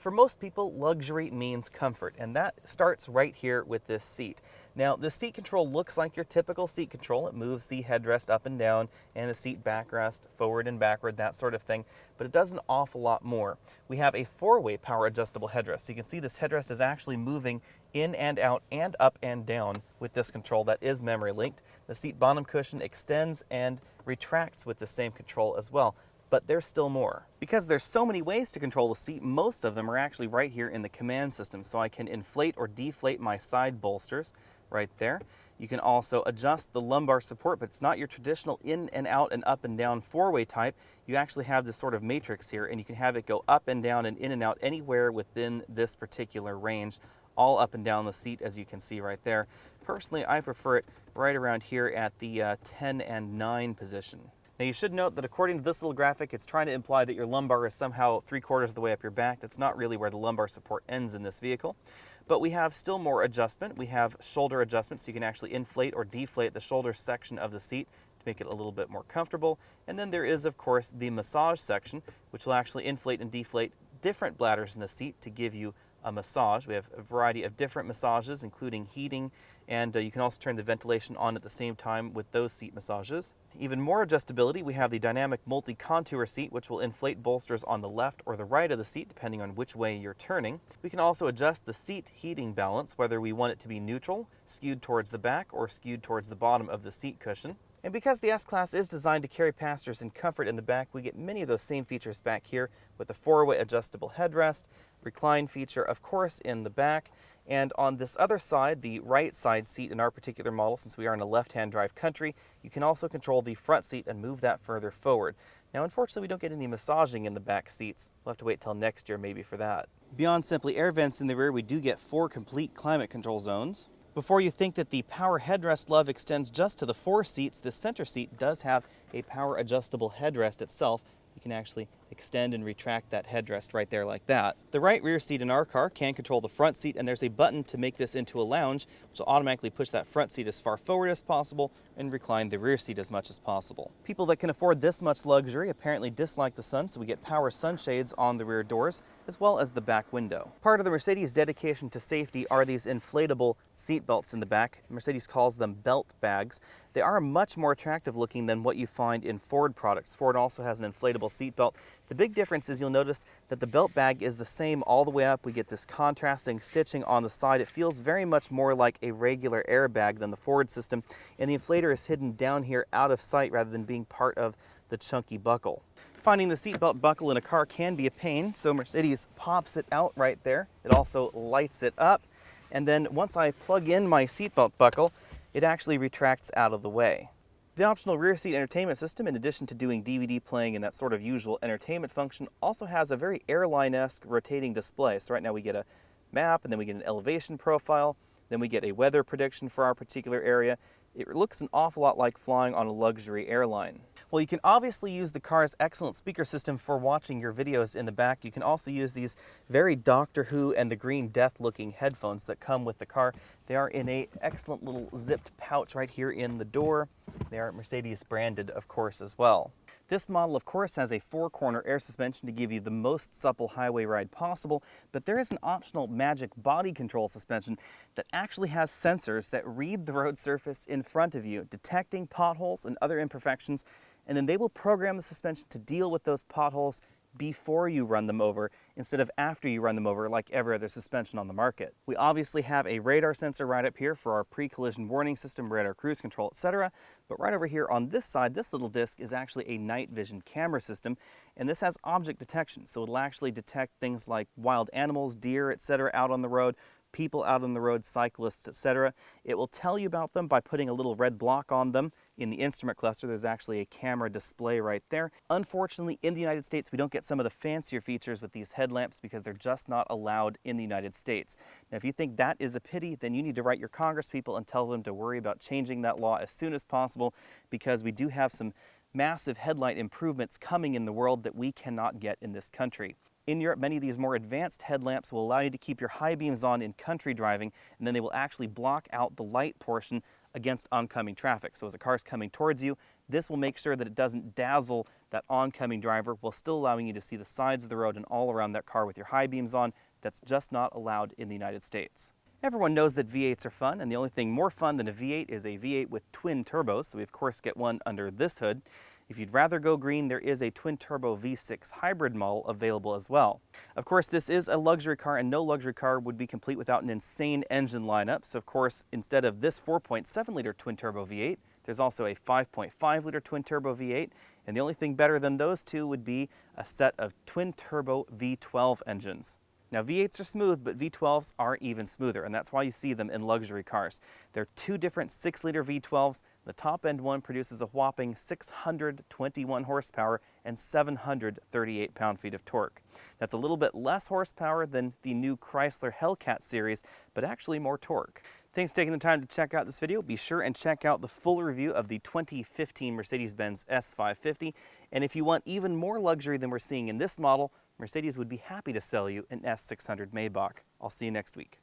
For most people, luxury means comfort, and that starts right here with this seat. Now, the seat control looks like your typical seat control. It moves the headrest up and down and the seat backrest forward and backward, that sort of thing, but it does an awful lot more. We have a four-way power adjustable headrest. So you can see this headrest is actually moving in and out and up and down with this control that is memory linked. The seat bottom cushion extends and retracts with the same control as well. But there's still more. Because there's so many ways to control the seat, most of them are actually right here in the command system. So I can inflate or deflate my side bolsters right there. You can also adjust the lumbar support, but it's not your traditional in and out and up and down four-way type. You actually have this sort of matrix here, and you can have it go up and down and in and out anywhere within this particular range, all up and down the seat, as you can see right there. Personally, I prefer it right around here at the 10 and 9 position. Now you should note that according to this little graphic, it's trying to imply that your lumbar is somehow 3/4 of the way up your back. That's not really where the lumbar support ends in this vehicle. But we have still more adjustment. We have shoulder adjustment, so you can actually inflate or deflate the shoulder section of the seat to make it a little bit more comfortable. And then there is, of course, the massage section, which will actually inflate and deflate different bladders in the seat to give you a massage. We have a variety of different massages, including heating, and you can also turn the ventilation on at the same time with those seat massages. Even more adjustability, we have the dynamic multi-contour seat, which will inflate bolsters on the left or the right of the seat, depending on which way you're turning. We can also adjust the seat heating balance, whether we want it to be neutral, skewed towards the back, or skewed towards the bottom of the seat cushion. And because the S-Class is designed to carry passengers in comfort in the back, we get many of those same features back here with the four-way adjustable headrest, recline feature, of course, in the back. And on this other side, the right side seat in our particular model, since we are in a left-hand drive country, you can also control the front seat and move that further forward. Now, unfortunately, we don't get any massaging in the back seats. We'll have to wait till next year maybe for that. Beyond simply air vents in the rear, we do get 4 complete climate control zones. Before you think that the power headrest love extends just to the 4 seats, the center seat does have a power adjustable headrest itself. You can actually extend and retract that headrest right there like that. The right rear seat in our car can control the front seat, and there's a button to make this into a lounge, which will automatically push that front seat as far forward as possible and recline the rear seat as much as possible. People that can afford this much luxury apparently dislike the sun, so we get power sunshades on the rear doors, as well as the back window. Part of the Mercedes dedication to safety are these inflatable seat belts in the back. Mercedes calls them belt bags. They are much more attractive looking than what you find in Ford products. Ford also has an inflatable seat belt. The big difference is you'll notice that the belt bag is the same all the way up. We get this contrasting stitching on the side. It feels very much more like a regular airbag than the Ford system, and the inflator is hidden down here out of sight rather than being part of the chunky buckle. Finding the seatbelt buckle in a car can be a pain, so Mercedes pops it out right there. It also lights it up, and then once I plug in my seatbelt buckle, it actually retracts out of the way. The optional rear seat entertainment system, in addition to doing DVD playing and that sort of usual entertainment function, also has a very airline-esque rotating display. So right now we get a map, and then we get an elevation profile, then we get a weather prediction for our particular area. It looks an awful lot like flying on a luxury airline. Well, you can obviously use the car's excellent speaker system for watching your videos in the back. You can also use these very Doctor Who and the Green Death looking headphones that come with the car. They are in an excellent little zipped pouch right here in the door. They are Mercedes branded, of course, as well. This model, of course, has a 4-corner air suspension to give you the most supple highway ride possible, but there is an optional magic body control suspension that actually has sensors that read the road surface in front of you, detecting potholes and other imperfections, and then they will program the suspension to deal with those potholes before you run them over instead of after you run them over like every other suspension on the market. We obviously have a radar sensor right up here for our pre-collision warning system, radar cruise control, etc. But right over here on this side, this little disc is actually a night vision camera system, and this has object detection, so it'll actually detect things like wild animals, deer, etc. out on the road, people out on the road, cyclists, etc. It will tell you about them by putting a little red block on them. In the instrument cluster, there's actually a camera display right there. Unfortunately, in the United States, we don't get some of the fancier features with these headlamps because they're just not allowed in the United States. Now, if you think that is a pity, then you need to write your Congress people and tell them to worry about changing that law as soon as possible, because we do have some massive headlight improvements coming in the world that we cannot get in this country. In Europe, many of these more advanced headlamps will allow you to keep your high beams on in country driving, and then they will actually block out the light portion against oncoming traffic. So as a car's coming towards you, This will make sure that it doesn't dazzle that oncoming driver while still allowing you to see the sides of the road and all around that car with your high beams on. That's just not allowed in the United States. Everyone knows that V8s are fun, and the only thing more fun than a V8 is a V8 with twin turbos, so we of course get one under this hood. If you'd rather go green, there is a twin-turbo V6 hybrid model available as well. Of course, this is a luxury car, and no luxury car would be complete without an insane engine lineup. So of course, instead of this 4.7-liter twin-turbo V8, there's also a 5.5-liter twin-turbo V8, and the only thing better than those two would be a set of twin-turbo V12 engines. Now, V8s are smooth, but V12s are even smoother, and that's why you see them in luxury cars. They're two different 6-liter V12s. The top-end one produces a whopping 621 horsepower and 738 pound-feet of torque. That's a little bit less horsepower than the new Chrysler Hellcat series, but actually more torque. Thanks for taking the time to check out this video. Be sure and check out the full review of the 2015 Mercedes-Benz S550. And if you want even more luxury than we're seeing in this model, Mercedes would be happy to sell you an S600 Maybach. I'll see you next week.